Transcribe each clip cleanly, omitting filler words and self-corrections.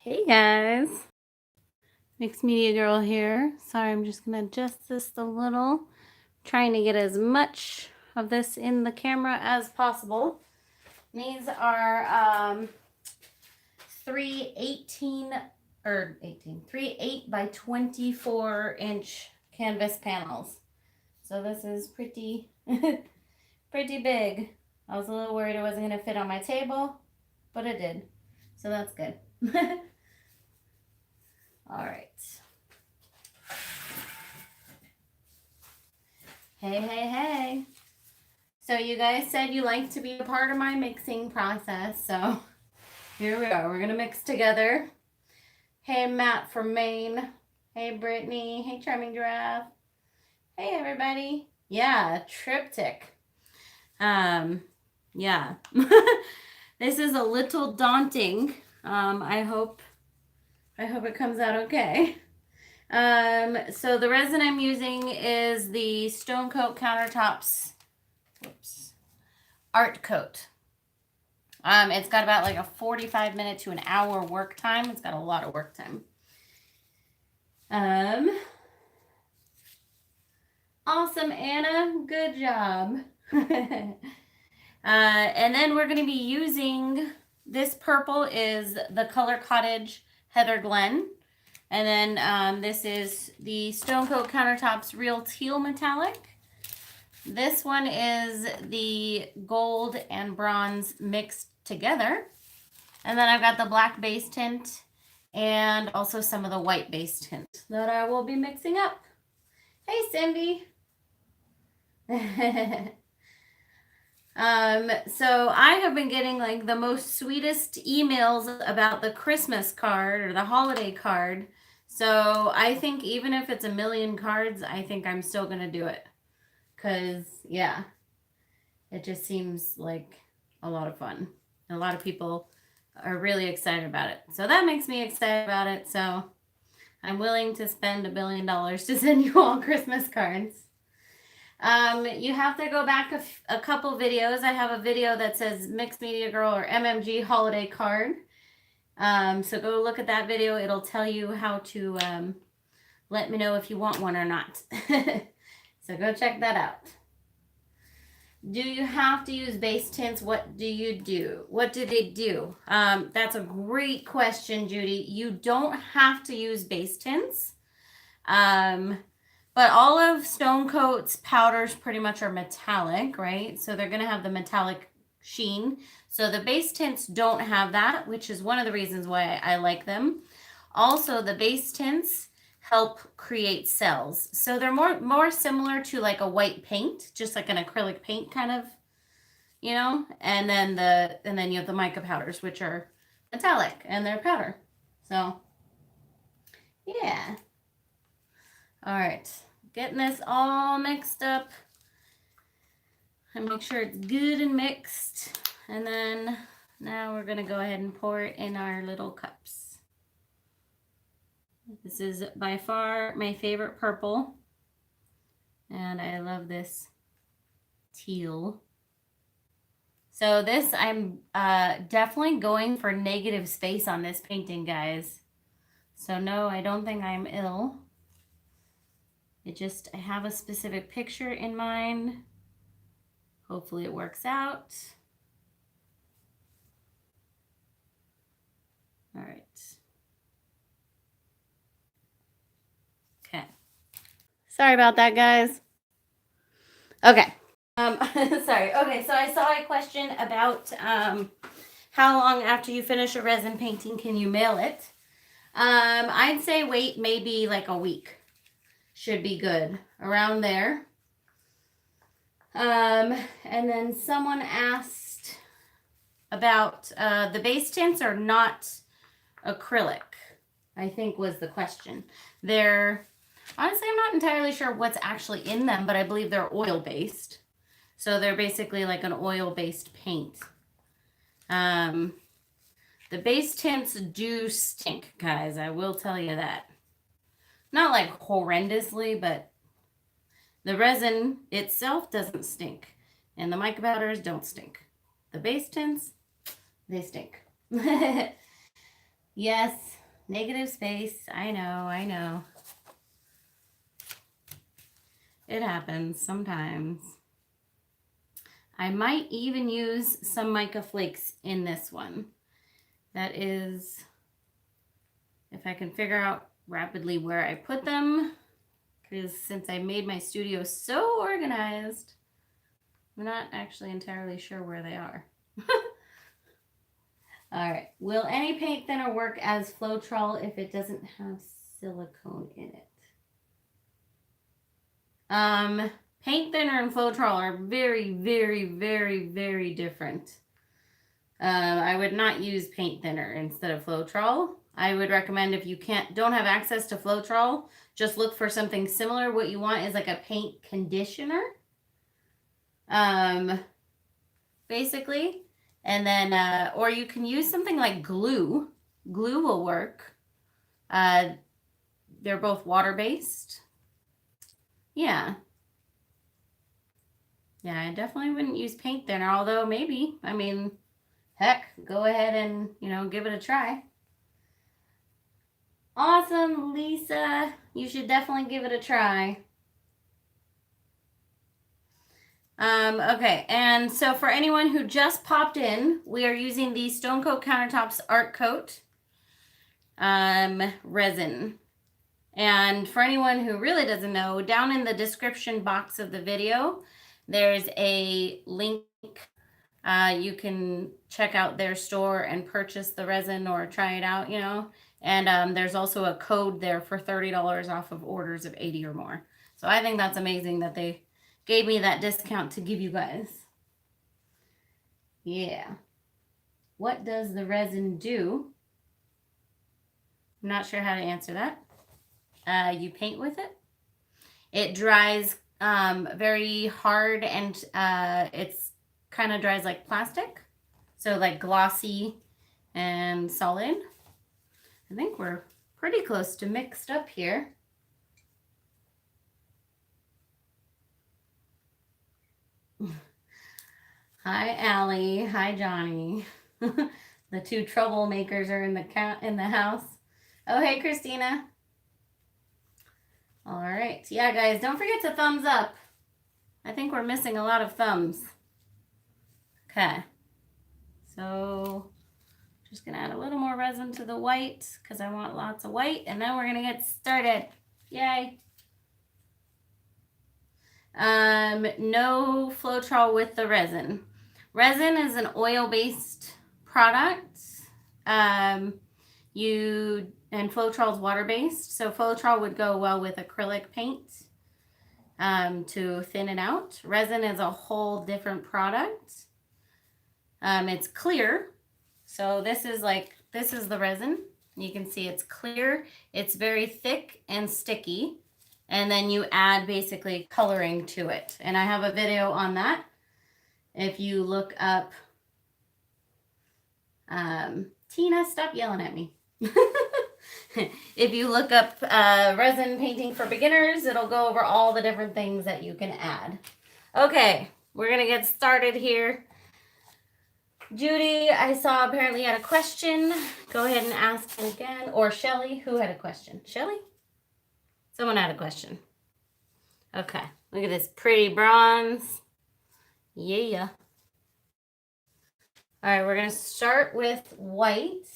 Hey guys, Mixed Media Girl here. Sorry, I'm just gonna adjust this a little. Trying to get as much of this in the camera as possible. These are 3 8 by 24-inch canvas panels. So this is pretty pretty big. I was a little worried it wasn't gonna fit on my table, but it did. So that's good. All right. Hey, hey, hey. So you guys said you like to be a part of my mixing process, so here we are. We're gonna mix together. Hey, Matt from Maine. Hey, Brittany. Hey, Charming Giraffe. Hey, everybody. Yeah, triptych. Yeah. This is a little daunting. I hope it comes out okay. So the resin I'm using is the Stone Coat Countertops Art Coat. It's got about like a 45-minute to an hour work time. It's got a lot of work time. Awesome, Anna. Good job. And then we're going to be using, this purple is the Color Cottage Heather Glen. And then this is the Stone Coat Countertops Real Teal Metallic. This one is the gold and bronze mixed together. And then I've got the black base tint and also some of the white base tint that I will be mixing up. Hey, Cindy. So I have been getting like the most sweetest emails about the Christmas card or the holiday card. So I think even if it's a million cards, I think I'm still going to do it. Because, yeah, it just seems like a lot of fun. And a lot of people are really excited about it. So that makes me excited about it. So I'm willing to spend $1 billion to send you all Christmas cards. You have to go back a couple videos. I have a video that says Mixed Media Girl or MMG Holiday Card. So go look at that video. It'll tell you how to let me know if you want one or not. So go check that out. Do you have to use base tints? What do you do? What do they do? That's a great question, Judy. You don't have to use base tints. But all of Stone Coat's powders pretty much are metallic, right? So they're going to have the metallic sheen. So the base tints don't have that, which is one of the reasons why I like them. Also, the base tints help create cells. So they're more similar to like a white paint, just like an acrylic paint kind of, you know? And then you have the mica powders, which are metallic and they're powder. So yeah. All right. Getting this all mixed up. And make sure it's good and mixed. And then now we're going to go ahead and pour it in our little cups. This is by far my favorite purple. And I love this teal. So this, I'm definitely going for negative space on this painting, guys. So no, I don't think I'm ill. I have a specific picture in mind. Hopefully it works out. All right. Okay. Sorry about that, guys. Okay. Sorry. Okay, so I saw a question about how long after you finish a resin painting can you mail it? I'd say wait maybe like a week. Should be good. Around there. And then someone asked about the base tints are not acrylic, I think was the question. Honestly, I'm not entirely sure what's actually in them, but I believe they're oil-based. So they're basically like an oil-based paint. The base tints do stink, guys. I will tell you that. Not like horrendously, but the resin itself doesn't stink. And the mica powders don't stink. The base tints, they stink. Yes, negative space. I know. It happens sometimes. I might even use some mica flakes in this one. That is, if I can figure out rapidly where I put them, because since I made my studio so organized, I'm not actually entirely sure where they are. All right. Will any paint thinner work as Floetrol if it doesn't have silicone in it? Paint thinner and Floetrol are very, very, very, very different. I would not use paint thinner instead of Floetrol. I would recommend if you don't have access to Floetrol, just look for something similar. What you want is like a paint conditioner, basically. And then, or you can use something like glue. Glue will work. They're both water-based. Yeah. Yeah, I definitely wouldn't use paint thinner, although maybe, I mean, heck, go ahead and, give it a try. Awesome, Lisa. You should definitely give it a try. Okay, and so for anyone who just popped in, we are using the Stone Coat Countertops Art Coat resin. And for anyone who really doesn't know, down in the description box of the video, there's a link. You can check out their store and purchase the resin or try it out, And there's also a code there for $30 off of orders of 80 or more. So I think that's amazing that they gave me that discount to give you guys. Yeah. What does the resin do? I'm not sure how to answer that. You paint with it. It dries very hard, and it's kind of dries like plastic. So like glossy and solid. I think we're pretty close to mixed up here. Hi, Allie. Hi, Johnny. The two troublemakers are in the house. Oh, hey, Christina. All right. Yeah, guys, don't forget to thumbs up. I think we're missing a lot of thumbs. Okay. So just going to add a little more resin to the white because I want lots of white. And then we're going to get started. Yay. No Floetrol with the resin. Resin is an oil-based product. And Floetrol is water-based. So Floetrol would go well with acrylic paint to thin it out. Resin is a whole different product. It's clear. So this is the resin. You can see it's clear. It's very thick and sticky. And then you add basically coloring to it. And I have a video on that. If you look up, Tina, stop yelling at me. If you look up resin painting for beginners, it'll go over all the different things that you can add. Okay, we're going to get started here. Judy, I saw apparently had a question. Go ahead and ask it again. Or Shelly, who had a question? Shelly? Someone had a question. Okay, look at this pretty bronze. Yeah. All right, we're going to start with white.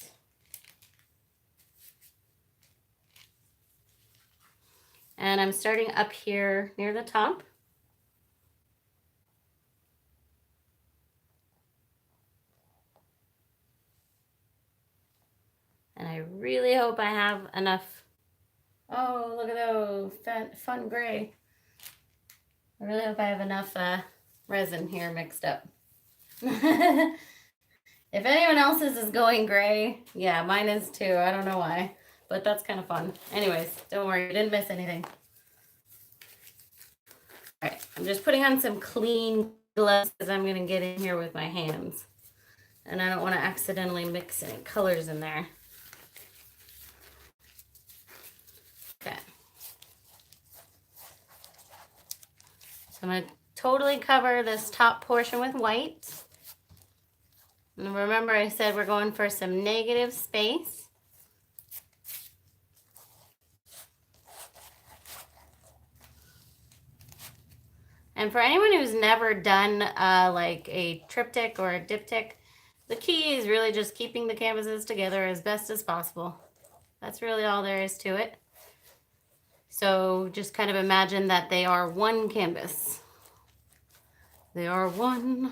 And I'm starting up here near the top. And I really hope I have enough. Oh, look at those, fun gray. I really hope I have enough resin here mixed up. If anyone else's is going gray, yeah, mine is too. I don't know why, but that's kind of fun. Anyways, don't worry, you didn't miss anything. All right, I'm just putting on some clean gloves because I'm going to get in here with my hands. And I don't want to accidentally mix any colors in there. Okay. So I'm going to totally cover this top portion with white. And remember I said we're going for some negative space. And for anyone who's never done like a triptych or a diptych, the key is really just keeping the canvases together as best as possible. That's really all there is to it. So just kind of imagine that they are one canvas. They are one.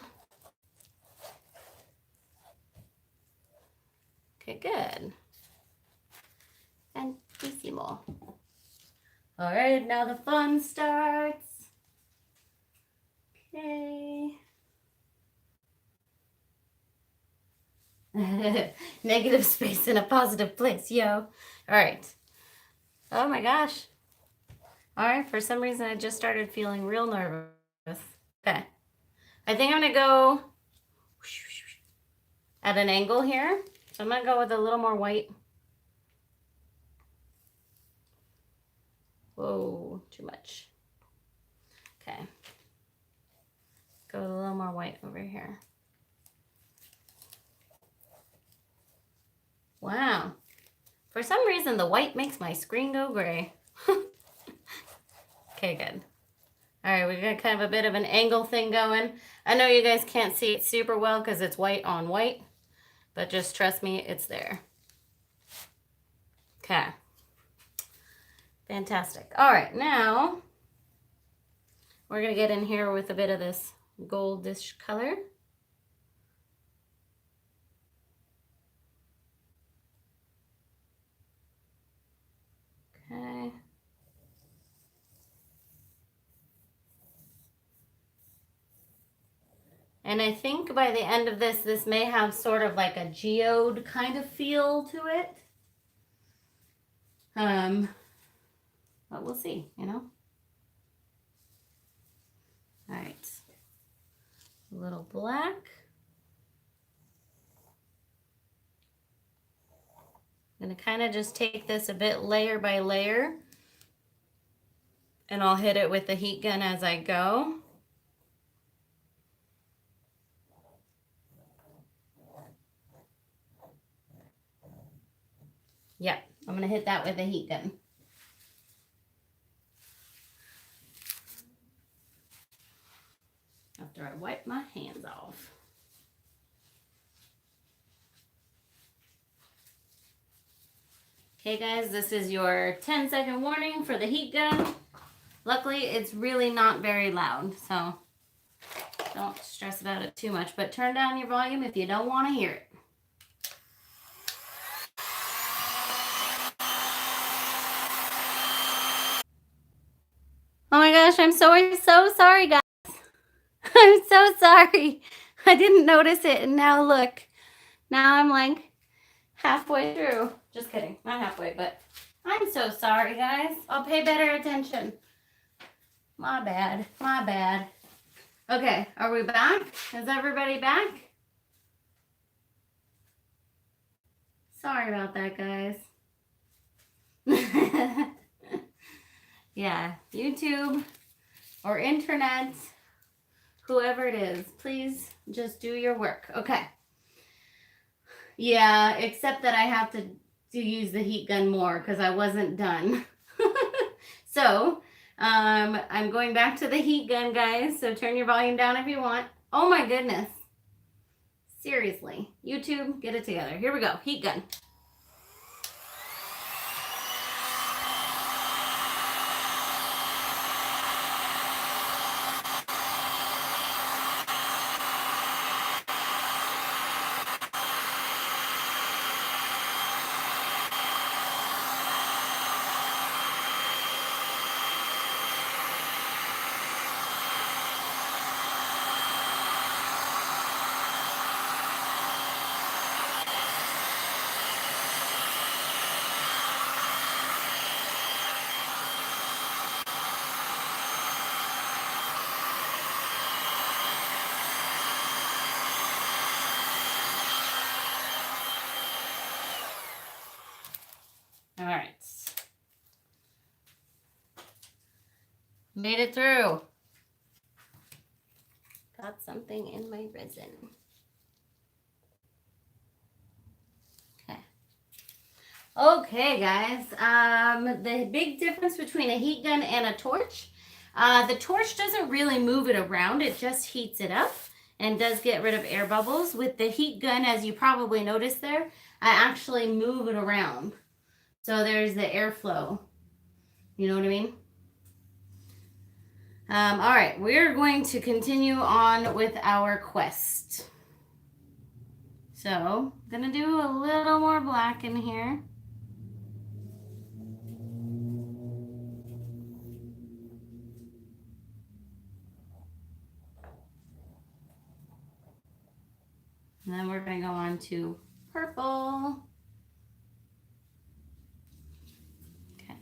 Okay, good. And Bellissimo. All right, now the fun starts. Okay. Negative space in a positive place, yo. All right. Oh my gosh. All right, for some reason I just started feeling real nervous. Okay. I think I'm gonna go at an angle here. So I'm gonna go with a little more white. Whoa, too much. Okay. Go with a little more white over here. Wow. For some reason, the white makes my screen go gray. Okay, good. All right, we got kind of a bit of an angle thing going. I know you guys can't see it super well because it's white on white, but just trust me, it's there. Okay. Fantastic. All right, now we're going to get in here with a bit of this goldish color. Okay. And I think by the end of this, this may have sort of like a geode kind of feel to it. But we'll see, you know. All right. A little black. I'm going to kind of just take this a bit layer by layer. And I'll hit it with the heat gun as I go. Yep, I'm going to hit that with a heat gun. After I wipe my hands off. Okay guys, this is your 10-second warning for the heat gun. Luckily, it's really not very loud, so don't stress about it too much, but turn down your volume if you don't want to hear it. Oh my gosh, I'm so sorry, guys. I'm so sorry. I didn't notice it, and now look. Now I'm like halfway through. Just kidding, not halfway, but I'm so sorry, guys. I'll pay better attention. My bad, my bad. Okay, are we back? Is everybody back? Sorry about that, guys. Yeah, YouTube or internet, whoever it is, please just do your work. Okay. Yeah, except that I have to use the heat gun more because I wasn't done. So, I'm going back to the heat gun, guys. So turn your volume down if you want. Oh my goodness. Seriously. YouTube, get it together. Here we go. Heat gun. All right. Made it through. Got something in my resin. Okay. Okay, guys. The big difference between a heat gun and a torch. The torch doesn't really move it around, it just heats it up and does get rid of air bubbles. With the heat gun, as you probably noticed there, I actually move it around. So there's the airflow. You know what I mean? All right, we're going to continue on with our quest. So, I'm gonna do a little more black in here. And then we're gonna go on to purple. Okay.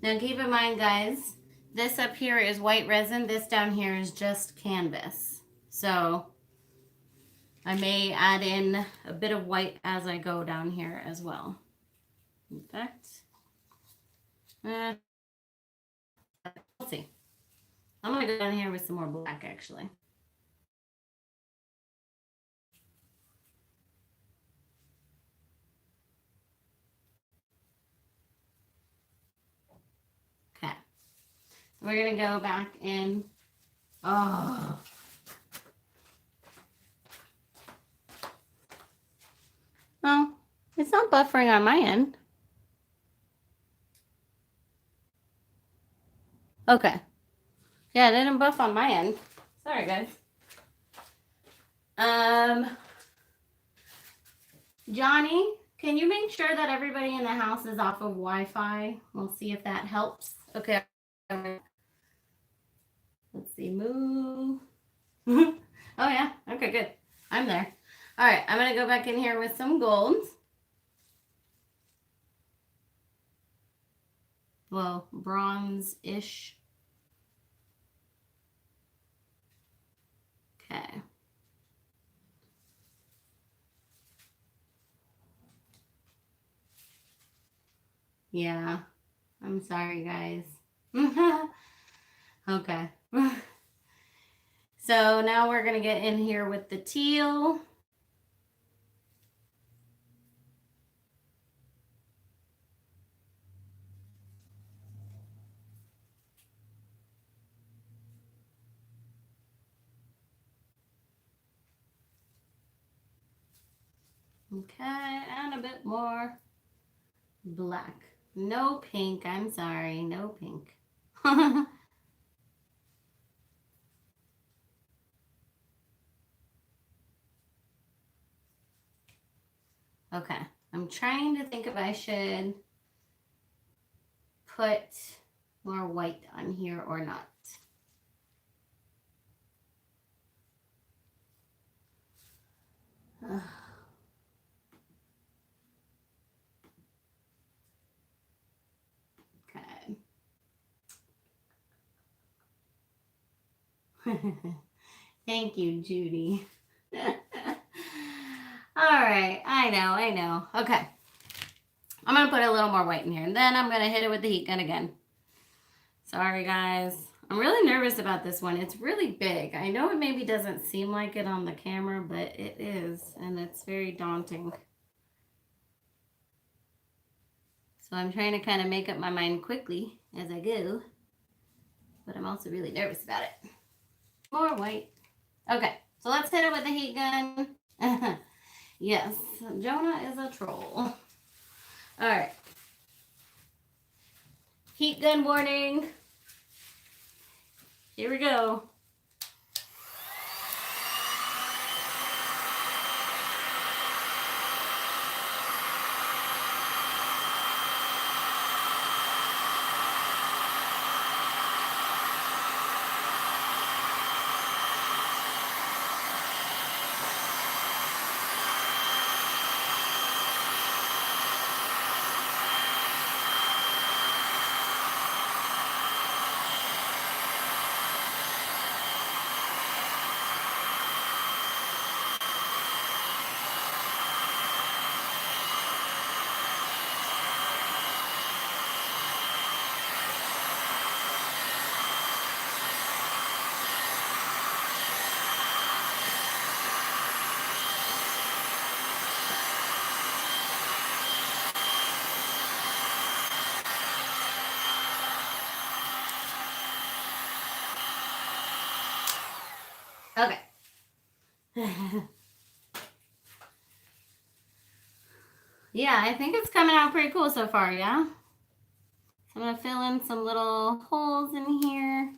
Now keep in mind, guys, this up here is white resin. This down here is just canvas. So I may add in a bit of white as I go down here as well. In fact, we'll see. I'm gonna go down here with some more black actually. Okay. We're gonna go back in. Oh. Oh, it's not buffering on my end. Okay. Yeah, it didn't buff on my end. Sorry, guys. Johnny, can you make sure that everybody in the house is off of Wi-Fi? We'll see if that helps. Okay. Let's see. Move. Oh, yeah. Okay, good. I'm there. All right. I'm going to go back in here with some golds. Well, bronze-ish. Okay. Yeah. I'm sorry, guys. Okay. So now we're going to get in here with the teal. Okay, and a bit more black. No pink, I'm sorry, no pink. Okay, I'm trying to think if I should put more white on here or not. Okay. Thank you, Judy. All right, I know. Okay. I'm going to put a little more white in here, and then I'm going to hit it with the heat gun again. Sorry, guys. I'm really nervous about this one. It's really big. I know it maybe doesn't seem like it on the camera, but it is, and it's very daunting. So I'm trying to kind of make up my mind quickly as I go, but I'm also really nervous about it. More white. Okay, so let's hit it with the heat gun. Yes, Jonah is a troll. All right. Heat gun warning. Here we go. Okay. Yeah, I think it's coming out pretty cool so far, yeah? So I'm going to fill in some little holes in here.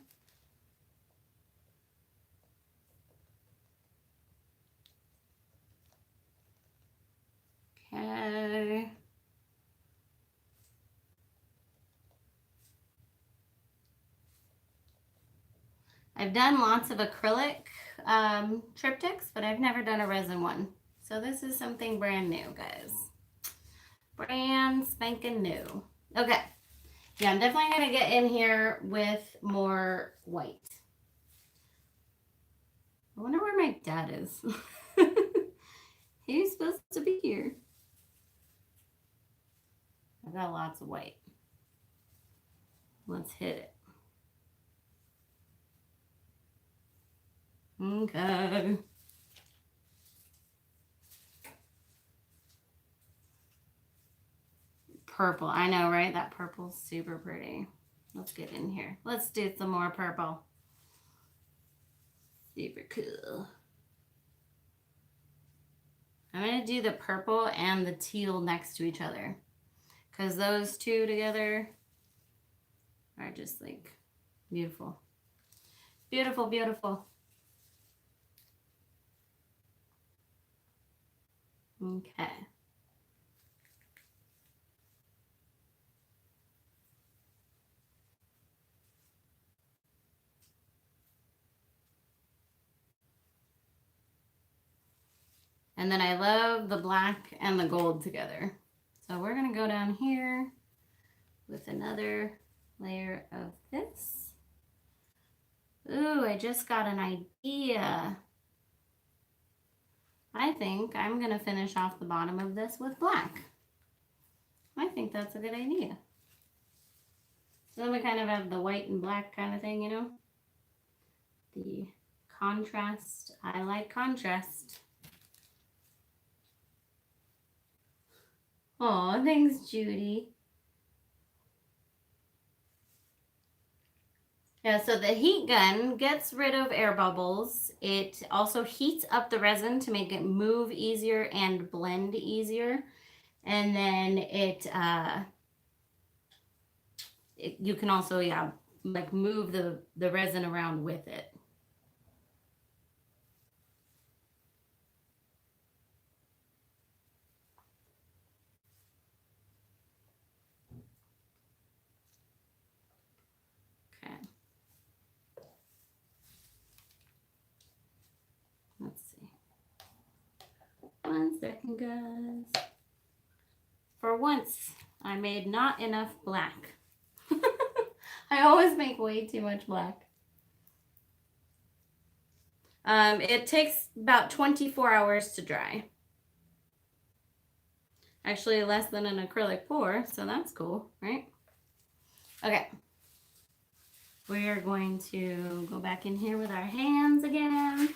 Okay. I've done lots of acrylic triptychs, but I've never done a resin one. So this is something brand new, guys. Brand spanking new. Okay. Yeah, I'm definitely going to get in here with more white. I wonder where my dad is. He's supposed to be here. I got lots of white. Let's hit it. Okay. Purple. I know, right? That purple's super pretty. Let's get in here. Let's do some more purple. Super cool. I'm going to do the purple and the teal next to each other, because those two together are just like beautiful. Beautiful, beautiful. Okay. And then I love the black and the gold together. So we're going to go down here with another layer of this. Ooh, I just got an idea. I think I'm going to finish off the bottom of this with black. I think that's a good idea. So then we kind of have the white and black kind of thing, you know? The contrast. I like contrast. Oh, thanks, Judy. Yeah, so the heat gun gets rid of air bubbles. It also heats up the resin to make it move easier and blend easier. And then you can also, yeah, like move the resin around with it. Okay. Let's see. 1 second, guys. For once, I made not enough black. I always make way too much black. It takes about 24 hours to dry. Actually, less than an acrylic pour, so that's cool, right? Okay. We are going to go back in here with our hands again.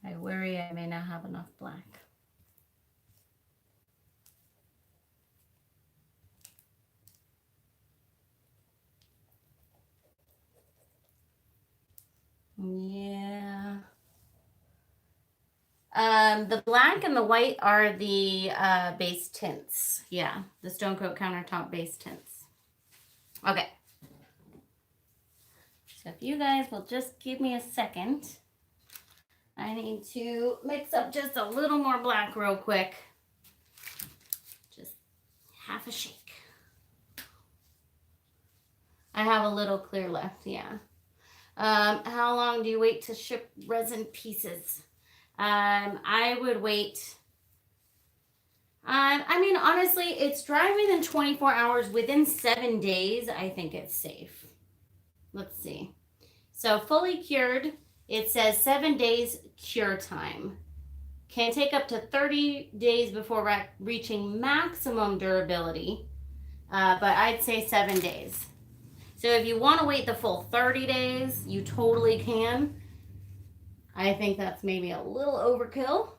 I worry I may not have enough black. Yeah. The black and the white are the base tints. Yeah, the Stone Coat Countertop base tints. Okay. So if you guys will just give me a second, I need to mix up just a little more black real quick. Just half a shake. I have a little clear left, yeah. How long do you wait to ship resin pieces? I would wait. I mean, honestly, it's dry within 24 hours. Within 7 days, I think it's safe. Let's see. So fully cured, it says 7 days cure time. Can take up to 30 days before reaching maximum durability, but I'd say 7 days. So if you want to wait the full 30 days, you totally can. I think that's maybe a little overkill.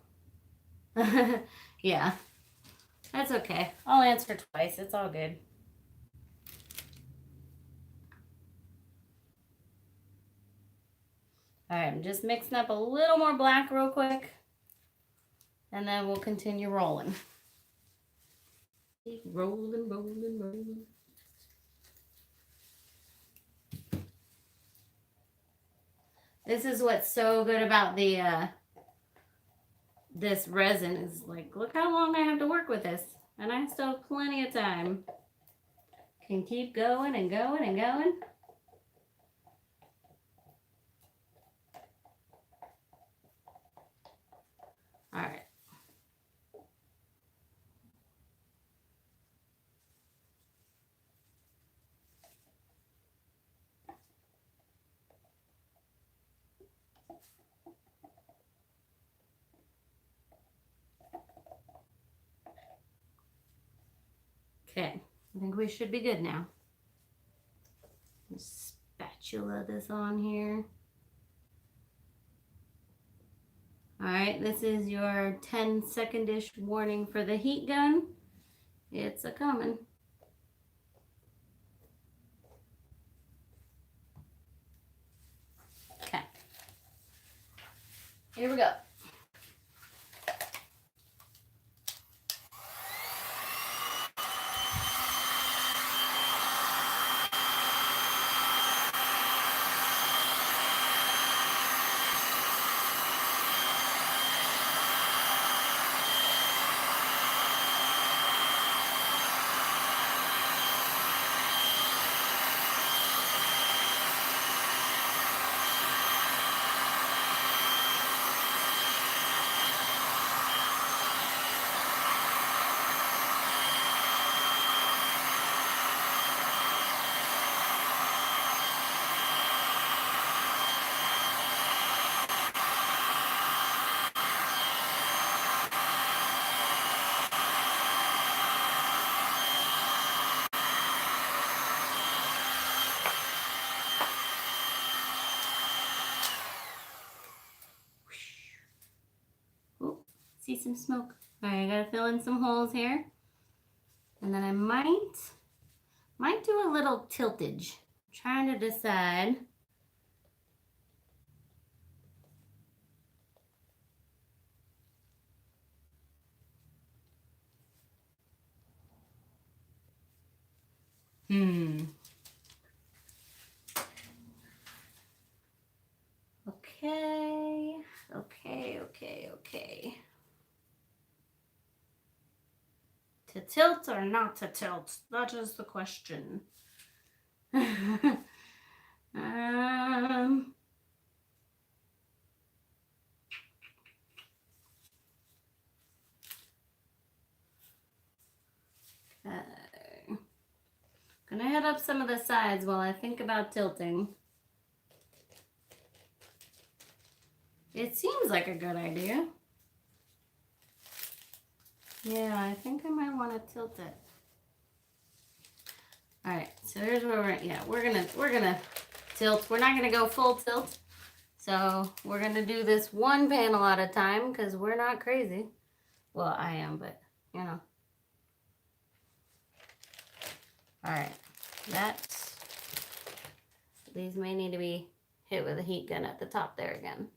Yeah, that's okay. I'll answer twice. It's all good. All right, I'm just mixing up a little more black real quick, and then we'll continue rolling. Keep rolling, rolling, rolling. This is what's so good about the this resin is like, look how long I have to work with this, and I still have plenty of time. Can keep going and going and going. All right. Okay, I think we should be good now. Spatula this on here. All right, this is your 10-second-ish warning for the heat gun. It's a coming. Okay, here we go. Oh, see some smoke. All right, I gotta fill in some holes here. And then I might do a little tiltage. I'm trying to decide. Okay. To tilt or not to tilt? That is the question. um, okay. Gonna head up some of the sides while I think about tilting. It seems like a good idea. Yeah, I think I might want to tilt it. All right, so here's where we're gonna tilt. We're not gonna go full tilt. So we're gonna do this one panel at a time because we're not crazy. Well, I am, but you know. All right, these may need to be hit with a heat gun at the top there again.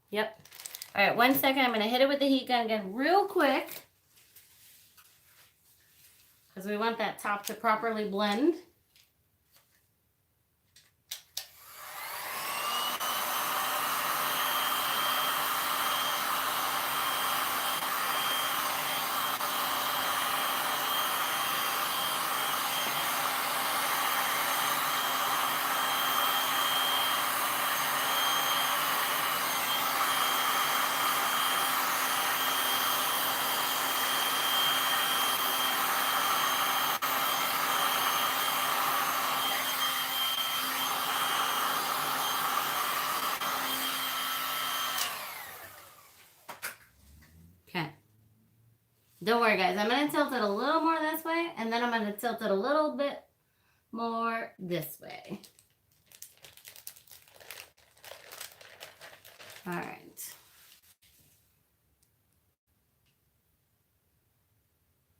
Yep. All right, 1 second. I'm going to hit it with the heat gun again real quick because we want that top to properly blend. Okay. Don't worry, guys. I'm going to tilt it a little more this way, and then I'm going to tilt it a little bit more this way. All right.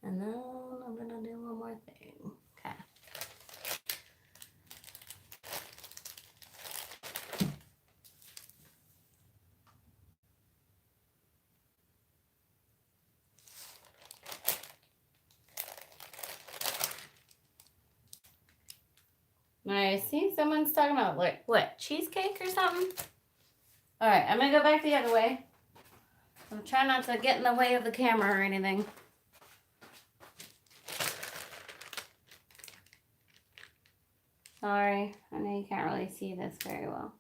And then I'm going to do one more thing. Okay. I see someone's talking about what, cheesecake or something? All right, I'm going to go back the other way. I'm trying not to get in the way of the camera or anything. Sorry, I know you can't really see this very well.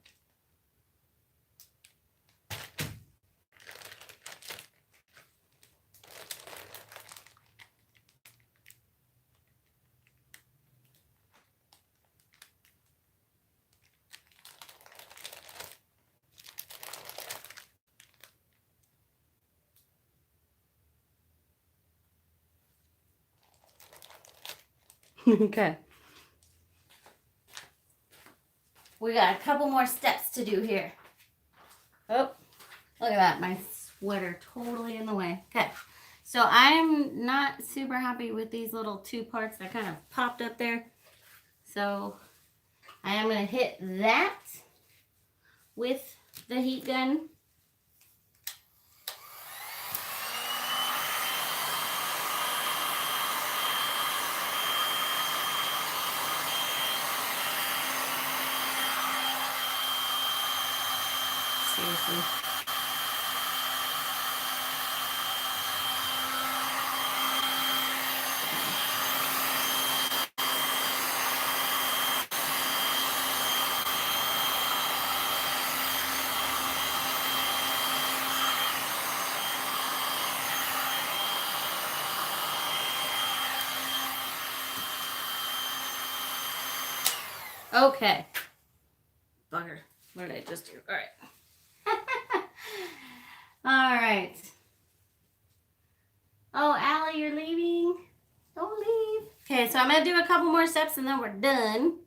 Okay. We got a couple more steps to do here. Oh, look at that. My sweater totally in the way. Okay. So I'm not super happy with these little two parts that kind of popped up there. So I am going to hit that with the heat gun. Seriously. Okay. Bugger. What did I just do? All right. All right. Oh, Allie, you're leaving? Don't leave. Okay, so I'm going to do a couple more steps and then we're done.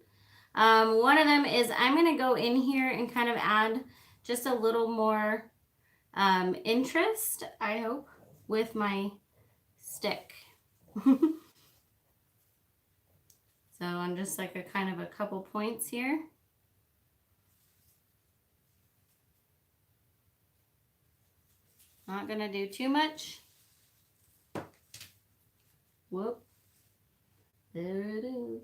One of them is I'm going to go in here and kind of add just a little more interest, I hope, with my stick. So I'm just like a kind of a couple points here. Not going to do too much. Whoop. There it is.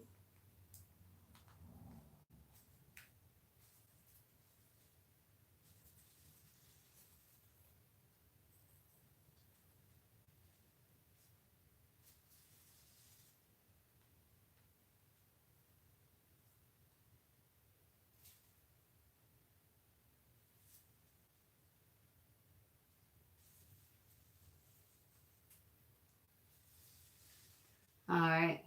All right.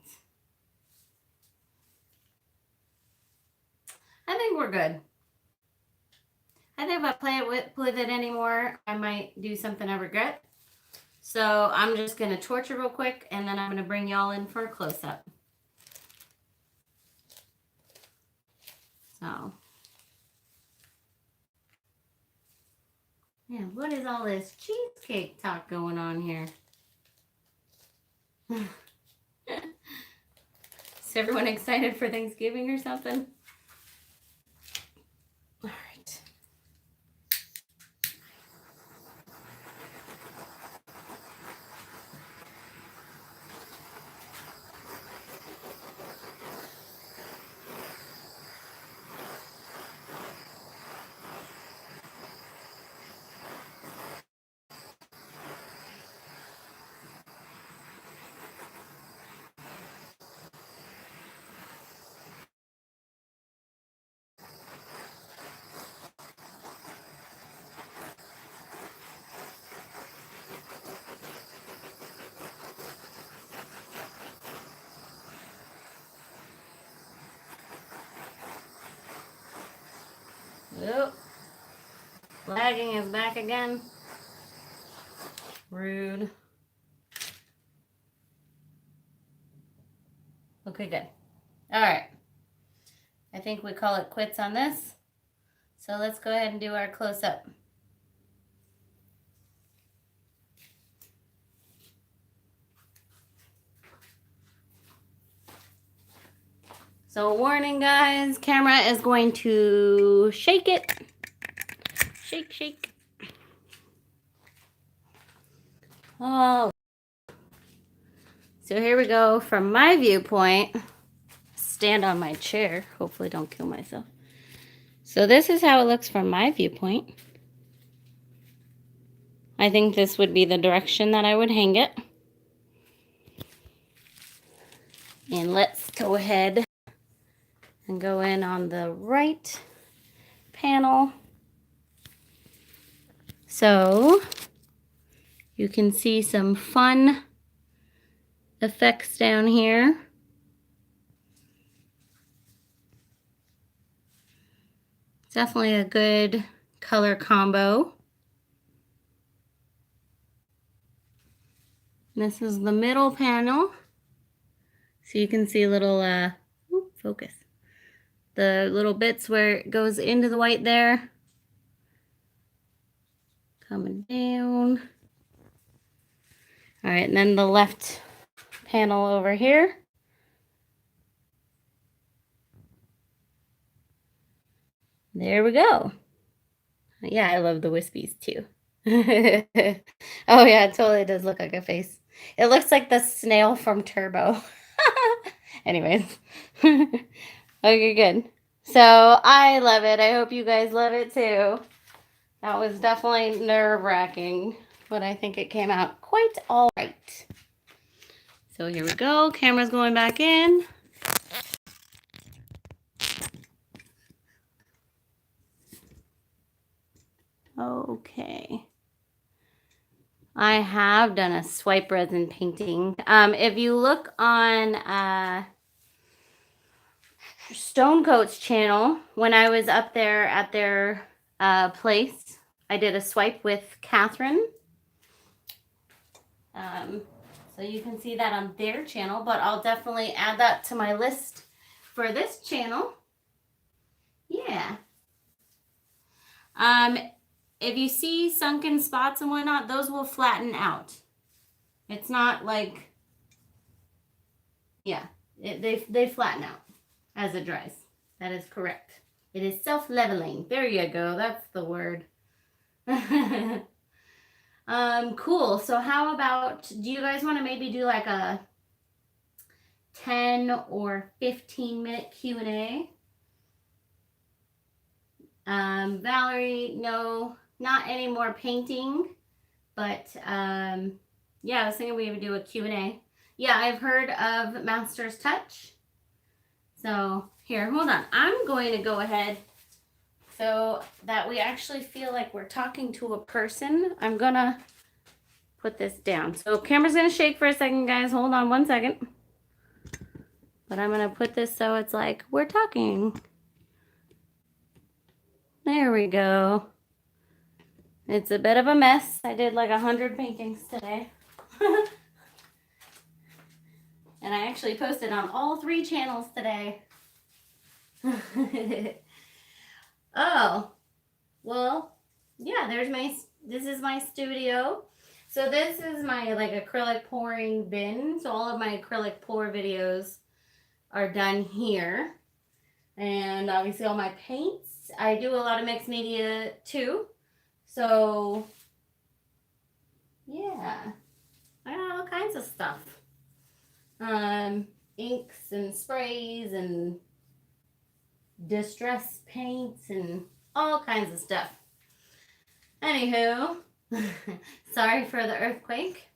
I think we're good. I think if I play it with it anymore, I might do something I regret. So I'm just going to torch it real quick, and then I'm going to bring y'all in for a close-up. So, man, what is all this cheesecake talk going on here? Is everyone excited for Thanksgiving or something? All right. Oh, lagging is back again. Rude. Okay, good. All right. I think we call it quits on this. So let's go ahead and do our close-up. So warning guys, camera is going to shake it. Shake, shake. Oh. So here we go from my viewpoint. Stand on my chair. Hopefully don't kill myself. So this is how it looks from my viewpoint. I think this would be the direction that I would hang it. And let's go ahead and go in on the right panel. So you can see some fun effects down here. Definitely a good color combo. This is the middle panel. So you can see a little, focus. The little bits where it goes into the white there. Coming down. All right, and then the left panel over here. There we go. Yeah, I love the wispies too. Oh yeah, it totally does look like a face. It looks like the snail from Turbo. Anyways. Okay, good. So I love it. I hope you guys love it too. That was definitely nerve-wracking, but I think it came out quite all right. So here we go. Camera's going back in. Okay. I have done a swipe resin painting. If you look on Stone Coat's channel, when I was up there at their place, I did a swipe with Catherine. So you can see that on their channel, but I'll definitely add that to my list for this channel. Yeah. If you see sunken spots and whatnot, those will flatten out. It's not like, yeah, they flatten out as it dries. That is correct. It is self-leveling. There you go. That's the word. Cool. So how about, do you guys want to maybe do like a 10 or 15 minute Q&A? Valerie, no, not any more painting, but yeah, I was thinking we would do a Q&A. Yeah, I've heard of Master's Touch. So here, hold on. I'm going to go ahead so that we actually feel like we're talking to a person. I'm gonna put this down. So camera's gonna shake for a second, guys. Hold on one second. But I'm gonna put this so it's like we're talking. There we go. It's a bit of a mess. I did like 100 paintings today. And I actually posted on all 3 channels today. Oh, well, yeah, this is my studio. So this is my like acrylic pouring bin. So all of my acrylic pour videos are done here. And obviously all my paints. I do a lot of mixed media too. So yeah, I got all kinds of stuff. Inks and sprays and distress paints and all kinds of stuff. Anywho, sorry for the earthquake.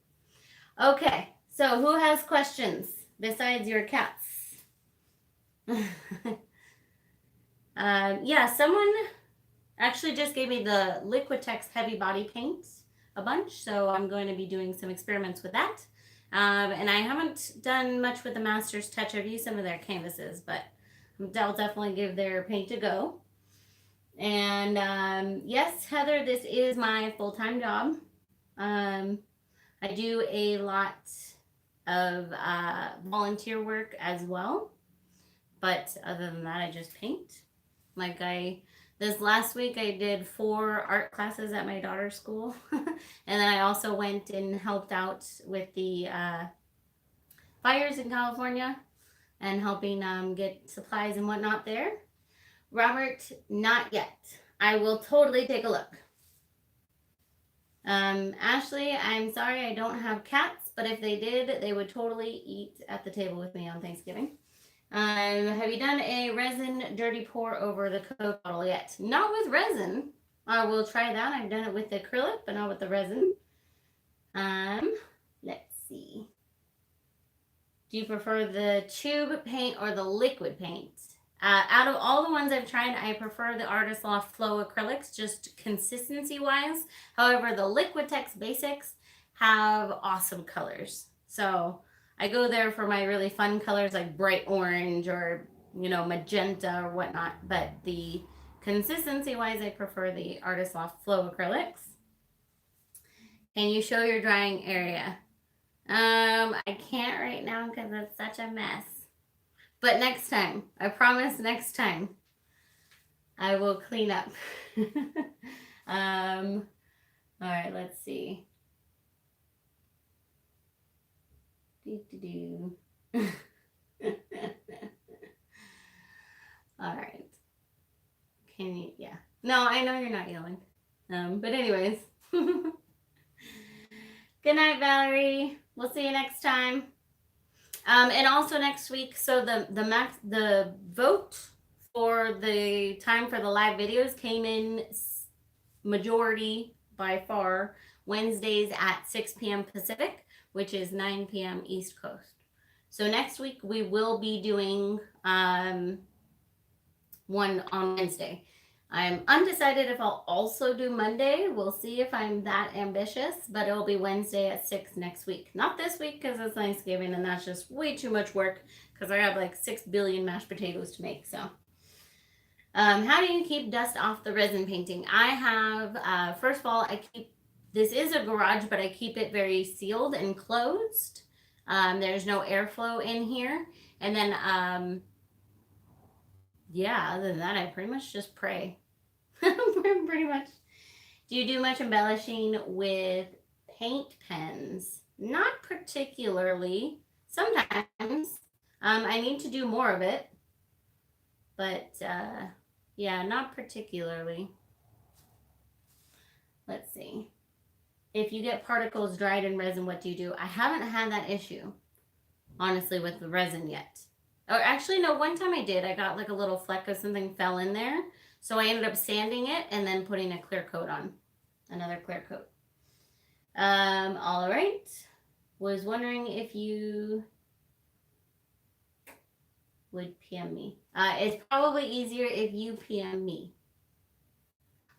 Okay, so who has questions besides your cats? Yeah, someone actually just gave me the Liquitex heavy body paint a bunch, so I'm going to be doing some experiments with that. And I haven't done much with the Master's Touch. I've used some of their canvases, but I'll definitely give their paint a go. And yes, Heather, this is my full-time job. I do a lot of volunteer work as well, but other than that, I just paint. Like this last week I did 4 art classes at my daughter's school. And then I also went and helped out with the fires in California. and helping get supplies and whatnot there. Robert, not yet. I will totally take a look. Ashley, I'm sorry I don't have cats, but if they did, they would totally eat at the table with me on Thanksgiving. Have you done a resin dirty pour over the Coke bottle yet? Not with resin. I will try that. I've done it with the acrylic, but not with the resin. Let's see. Do you prefer the tube paint or the liquid paint? Out of all the ones I've tried, I prefer the Artist Loft Flow acrylics, just consistency wise. However, the Liquitex Basics have awesome colors. So I go there for my really fun colors like bright orange or, magenta or whatnot. But the consistency wise, I prefer the Artist Loft Flow acrylics. Can you show your drying area? I can't right now because it's such a mess. But next time, I promise next time, I will clean up. All right, let's see. All right. Can you, yeah. No, I know you're not yelling. But anyways. Good night, Valerie. We'll see you next time. And also next week, so the vote for the time for the live videos came in majority by far Wednesdays at 6 p.m. Pacific, which is 9 p.m. East Coast. So next week we will be doing one on Wednesday. I'm undecided if I'll also do Monday. We'll see if I'm that ambitious, but it'll be Wednesday at 6 next week. Not this week because it's Thanksgiving and that's just way too much work because I have like 6 billion mashed potatoes to make. So how do you keep dust off the resin painting? I have, first of all, this is a garage, but I keep it very sealed and closed. There's no airflow in here. And then, yeah, other than that, I pretty much just pray. Pretty much. Do you do much embellishing with paint pens? Not particularly. Sometimes. I need to do more of it. But, yeah, not particularly. Let's see. If you get particles dried in resin, what do you do? I haven't had that issue, honestly, with the resin yet. Or actually, no, one time I did. I got like a little fleck of something fell in there. So I ended up sanding it and then putting a clear coat on. Another clear coat. All right. Was wondering if you would PM me. It's probably easier if you PM me.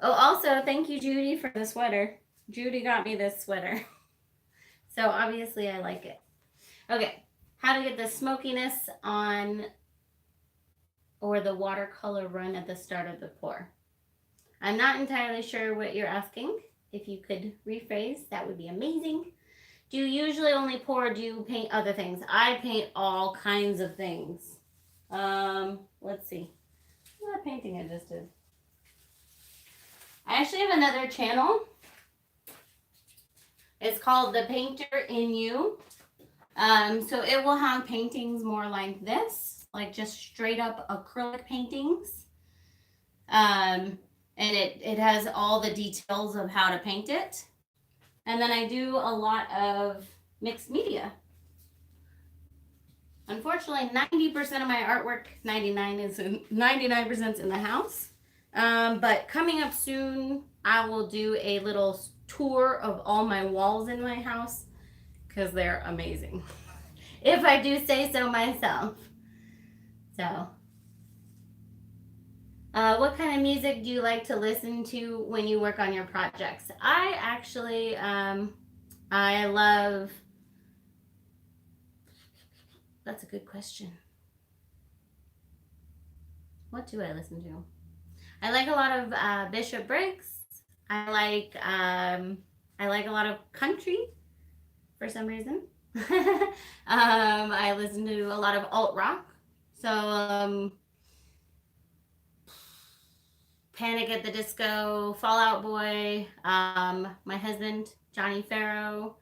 Oh, also, thank you, Judy, for the sweater. Judy got me this sweater. So obviously I like it. Okay. How to get the smokiness on or the watercolor run at the start of the pour. I'm not entirely sure what you're asking. If you could rephrase, that would be amazing. Do you usually only pour or do you paint other things? I paint all kinds of things. Let's see. What painting I just did. I actually have another channel. It's called The Painter in You. So it will have paintings more like this, like just straight up acrylic paintings. And it has all the details of how to paint it. And then I do a lot of mixed media. Unfortunately, 90% of my artwork, 99% in the house. But coming up soon, I will do a little tour of all my walls in my house because they're amazing. If I do say so myself. So, what kind of music do you like to listen to when you work on your projects? I actually, I love, that's a good question. What do I listen to? I like a lot of Bishop Briggs. I like a lot of country for some reason. I listen to a lot of alt rock. So Panic at the Disco, Fall Out Boy, my husband Johnny Farrow,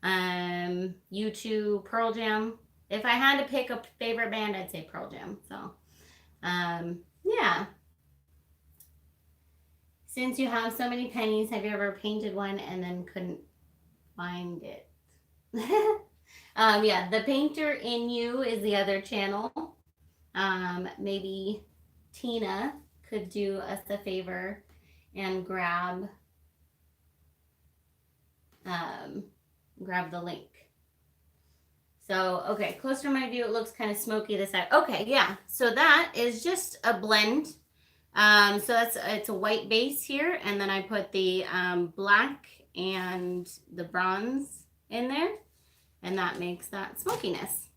U2, Pearl Jam. If I had to pick a favorite band, I'd say Pearl Jam. So, yeah. Since you have so many pennies, have you ever painted one and then couldn't find it? Yeah, the painter in you is the other channel. Maybe Tina could do us a favor and grab the link. So, okay, closer to my view, it looks kind of smoky this side. Okay, yeah, so that is just a blend. So it's a white base here, and then I put the black and the bronze in there, and that makes that smokiness.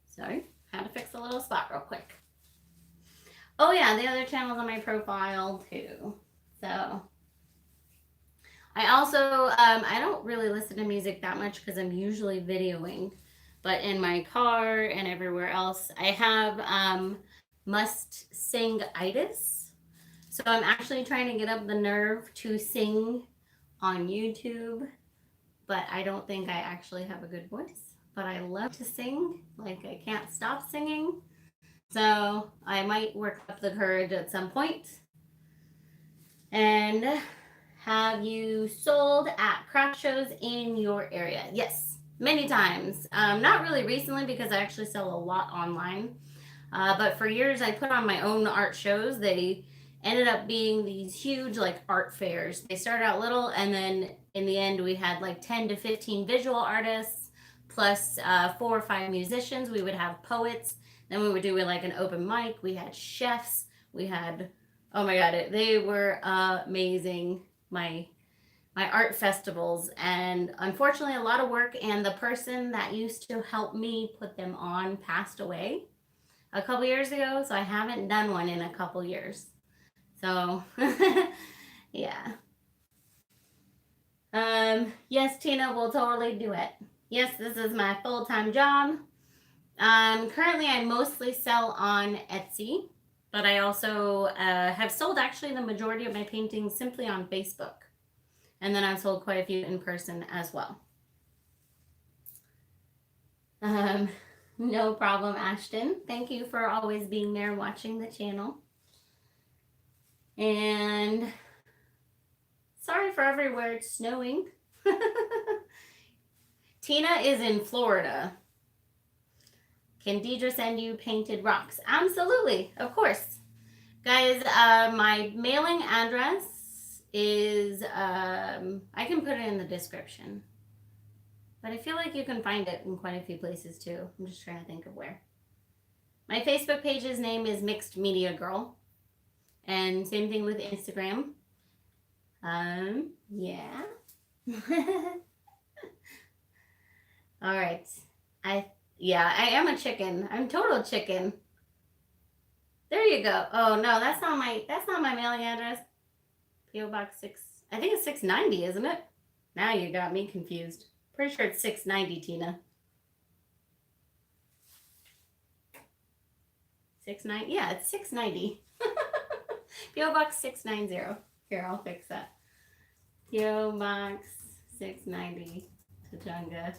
Sorry, had to fix a little spot real quick. Oh yeah, the other channel's on my profile too. So I also, I don't really listen to music that much because I'm usually videoing, but in my car and everywhere else, I have must sing-itis. So I'm actually trying to get up the nerve to sing on YouTube, but I don't think I actually have a good voice, but I love to sing. Like I can't stop singing. So I might work up the courage at some point. And have you sold at craft shows in your area? Yes, many times. Not really recently because I actually sell a lot online. But for years I put on my own art shows. They ended up being these huge like art fairs. They started out little, and then in the end we had like 10 to 15 visual artists plus 4 or 5 musicians. We would have poets. Then we would do like an open mic. We had chefs. We had, oh my God, they were amazing. My art festivals, and unfortunately a lot of work, and the person that used to help me put them on passed away a couple years ago, so I haven't done one in a couple years. So yeah. Yes, Tina, we'll totally do it. Yes, this is my full-time job. Currently I mostly sell on Etsy, but I also have sold actually the majority of my paintings simply on Facebook. And then I've sold quite a few in person as well. No problem, Ashton. Thank you for always being there watching the channel. And sorry for everywhere it's snowing. Tina is in Florida. Can Deidre send you painted rocks? Absolutely, of course. Guys, my mailing address is, I can put it in the description. But I feel like you can find it in quite a few places too. I'm just trying to think of where. My Facebook page's name is Mixed Media Girl. And same thing with Instagram. Yeah. All right. I am a chicken. I'm total chicken. There you go. Oh no, that's not my mailing address. PO Box 6. I think it's 690, isn't it? Now you got me confused. Pretty sure it's 690, Tina. 690? Yeah, it's 690. PO Box 690. Here, I'll fix that. PO Box 690, Tachunga.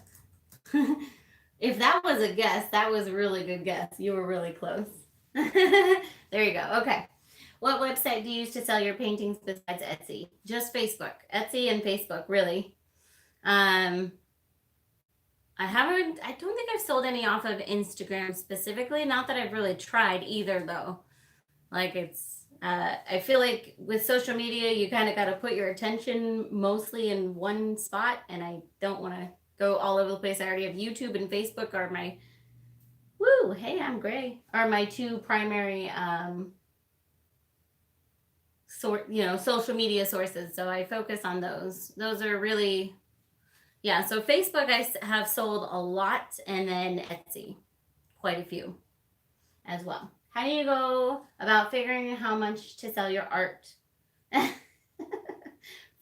If that was a guess, that was a really good guess. You were really close. There you go. Okay. What website do you use to sell your paintings besides Etsy? Just Facebook. Etsy and Facebook, really. I don't think I've sold any off of Instagram specifically. Not that I've really tried either, though. Like I feel like with social media, you kind of got to put your attention mostly in one spot, and I don't want to go all over the place. I already have YouTube and Facebook are my, hey, I'm gray, are my 2 primary, social media sources. So I focus on those. Those are really, yeah. So Facebook, I have sold a lot, and then Etsy, quite a few as well. How do you go about figuring how much to sell your art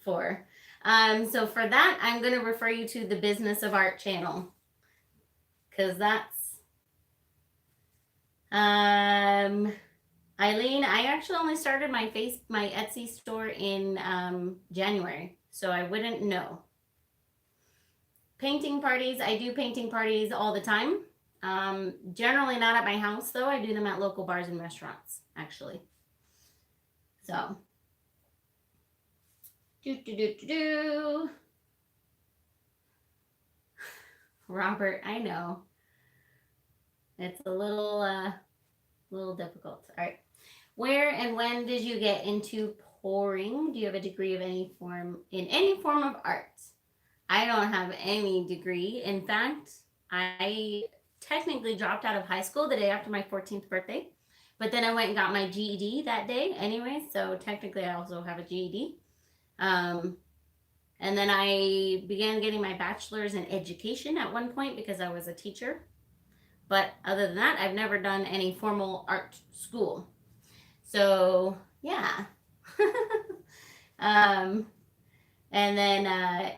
for? So for that, I'm going to refer you to the Business of Art channel, because that's, Eileen, I actually only started my Etsy store in January, so I wouldn't know. painting parties, I do painting parties all the time. Generally not at my house though. I do them at local bars and restaurants, actually. So, do. Robert, I know. It's a little difficult. All right. Where and when did you get into pouring? Do you have a degree of any form in any form of art? I don't have any degree. In fact, I technically dropped out of high school the day after my 14th birthday, but then I went and got my GED that day anyway, so technically I also have a GED. And then I began getting my bachelor's in education at one point because I was a teacher. But other than that, I've never done any formal art school. So, yeah. And then I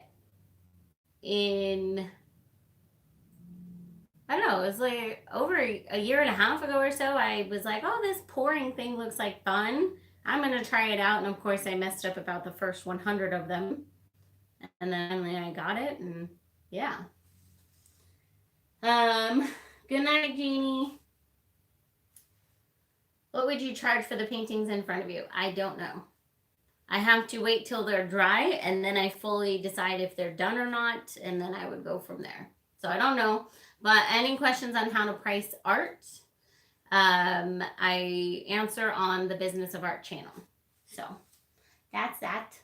don't know, it was like over a year and a half ago or so, I was like, oh, this pouring thing looks like fun. I'm going to try it out. And of course, I messed up about the first 100 of them. And then finally I got it. And yeah. Good night, Jeannie. What would you charge for the paintings in front of you? I don't know. I have to wait till they're dry and then I fully decide if they're done or not, and then I would go from there. So I don't know. But any questions on how to price art, I answer on the Business of Art channel. So that's that.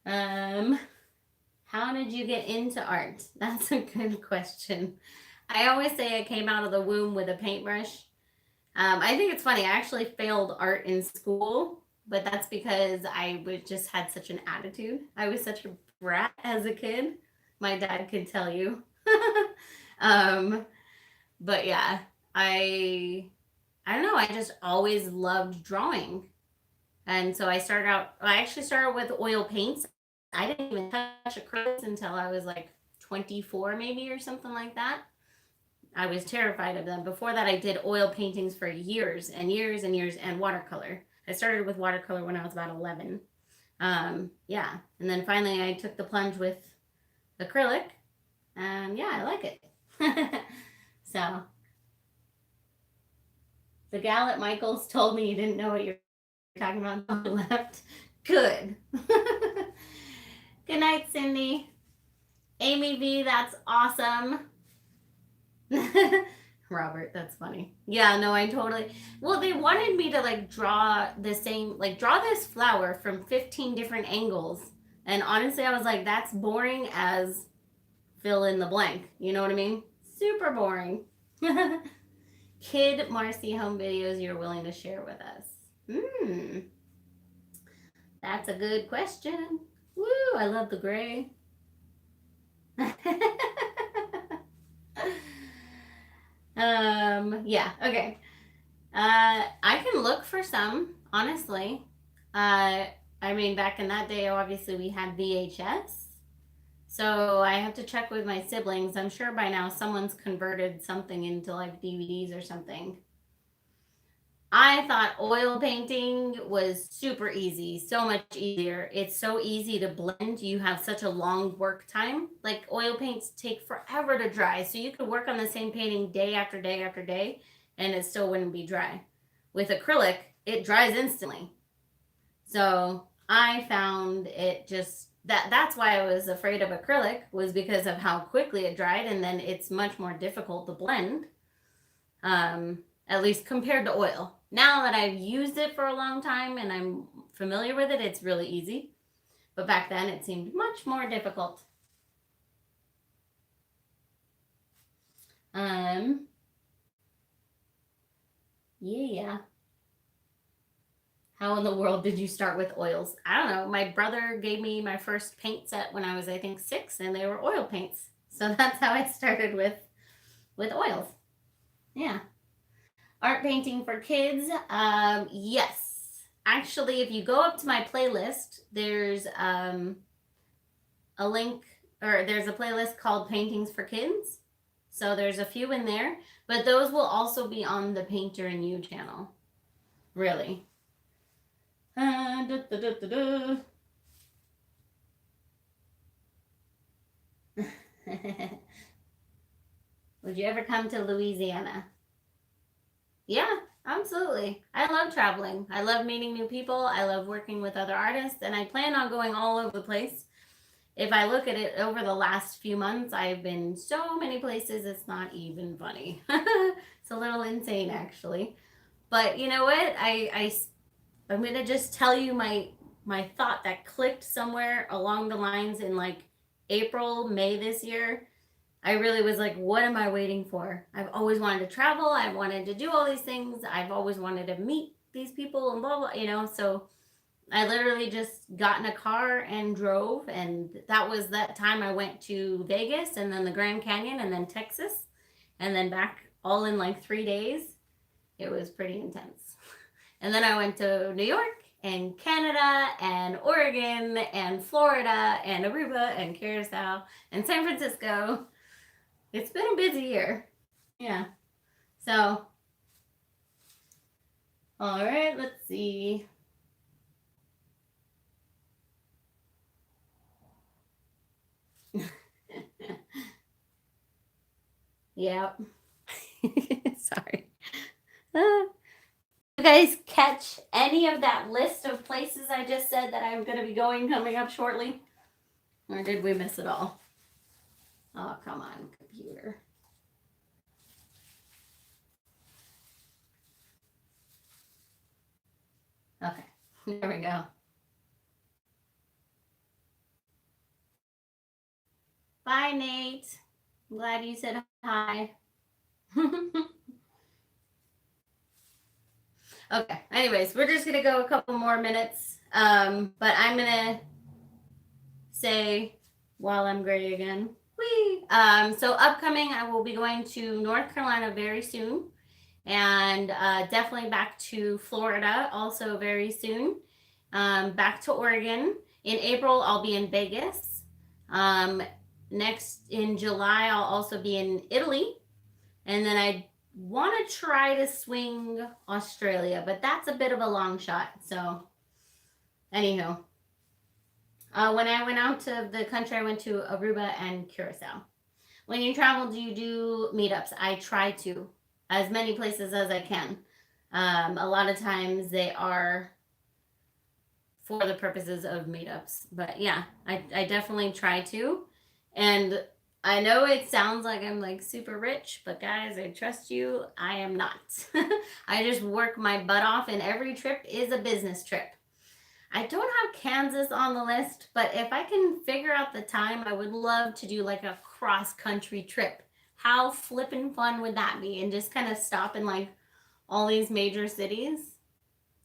How did you get into art? That's a good question. I always say I came out of the womb with a paintbrush. I think it's funny. I actually failed art in school, but that's because I just had such an attitude. I was such a brat as a kid. My dad could tell you. But yeah, I don't know. I just always loved drawing. And so I actually started with oil paints. I didn't even touch acrylics until I was like 24 maybe or something like that. I was terrified of them. Before that, I did oil paintings for years and years and years, and watercolor. I started with watercolor when I was about 11. Yeah. And then finally I took the plunge with acrylic. And yeah, I like it. So the gal at Michael's told me you didn't know what you're talking about on the left. Good. Good night, Cindy. Amy V, that's awesome. Robert, that's funny. Yeah, no, I totally. Well, they wanted me to like draw the same, like draw this flower from 15 different angles. And honestly, I was like, that's boring as fill in the blank. You know what I mean? Super boring. Kid Marcy home videos you're willing to share with us? That's a good question. Woo, I love the gray. Yeah, okay. I can look for some, honestly. I mean, back in that day, obviously we had VHS. So I have to check with my siblings. I'm sure by now someone's converted something into like DVDs or something. I thought oil painting was super easy, so much easier. It's so easy to blend. You have such a long work time. Like oil paints take forever to dry. So you could work on the same painting day after day after day and it still wouldn't be dry. With acrylic, it dries instantly. So I found it just that's why I was afraid of acrylic, was because of how quickly it dried, and then it's much more difficult to blend. At least compared to oil. Now that I've used it for a long time and I'm familiar with it, it's really easy. But back then it seemed much more difficult. Yeah. How in the world did you start with oils? I don't know. My brother gave me my first paint set when I was, I think, 6, and they were oil paints. So that's how I started with oils. Yeah. Art painting for kids. Yes. Actually, if you go up to my playlist, there's a link, or there's a playlist called Paintings for Kids. So there's a few in there, but those will also be on the Painter and You channel. Really. Would you ever come to Louisiana? Yeah, absolutely. I love traveling. I love meeting new people. I love working with other artists, and I plan on going all over the place. If I look at it over the last few months, I've been so many places, it's not even funny. It's a little insane, actually. But you know what? I'm gonna just tell you my thought that clicked somewhere along the lines in like April, May this year. I really was like, what am I waiting for? I've always wanted to travel. I've wanted to do all these things. I've always wanted to meet these people and blah, blah, So I literally just got in a car and drove. And that was that time I went to Vegas and then the Grand Canyon and then Texas and then back all in like 3 days. It was pretty intense. And then I went to New York and Canada and Oregon and Florida and Aruba and Curacao and San Francisco. It's been a busy year. Yeah. So, all right, let's see. Yep. Sorry. You guys catch any of that list of places I just said that I'm going to be going coming up shortly? Or did we miss it all? Oh, come on, computer. Okay, there we go. Bye, Nate. I'm glad you said hi. Okay, anyways, we're just going to go a couple more minutes. But I'm going to say while I'm gray again. Whee! So upcoming, I will be going to North Carolina very soon. And definitely back to Florida also very soon. Back to Oregon. In April, I'll be in Vegas. Next in July, I'll also be in Italy. And then I want to try to swing Australia, but that's a bit of a long shot. So, anyhow, when I went out to the country, I went to Aruba and Curacao. When you travel, do you do meetups? I try to, as many places as I can. A lot of times they are for the purposes of meetups. But yeah, I definitely try to. And I know it sounds like I'm like super rich, but guys, I trust you, I am not. I just work my butt off, and every trip is a business trip. I don't have Kansas on the list, but if I can figure out the time, I would love to do like a cross-country trip. How flippin' fun would that be? And just kind of stop in like all these major cities.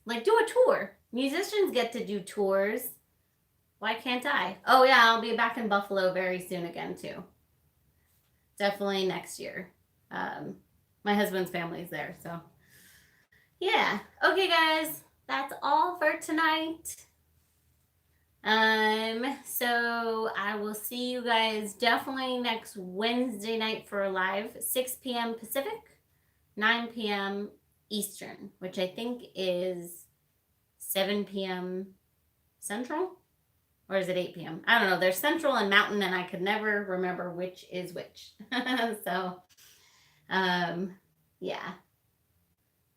Like do a tour. Musicians get to do tours. Why can't I? Oh yeah, I'll be back in Buffalo very soon again too. Definitely next year. My husband's family's there, so yeah. Okay, guys, that's all for tonight. So I will see you guys definitely next Wednesday night for a live, 6 p.m. Pacific, 9 p.m. Eastern, which I think is 7 p.m. Central. Or is it 8 p.m.? I don't know. There's Central and Mountain, and I could never remember which is which. So, yeah.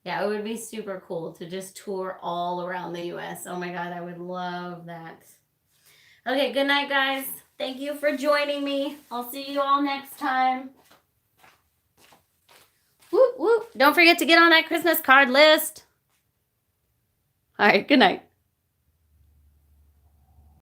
Yeah, it would be super cool to just tour all around the U.S. Oh my God, I would love that. Okay, good night, guys. Thank you for joining me. I'll see you all next time. Whoop, whoop. Don't forget to get on that Christmas card list. All right, good night.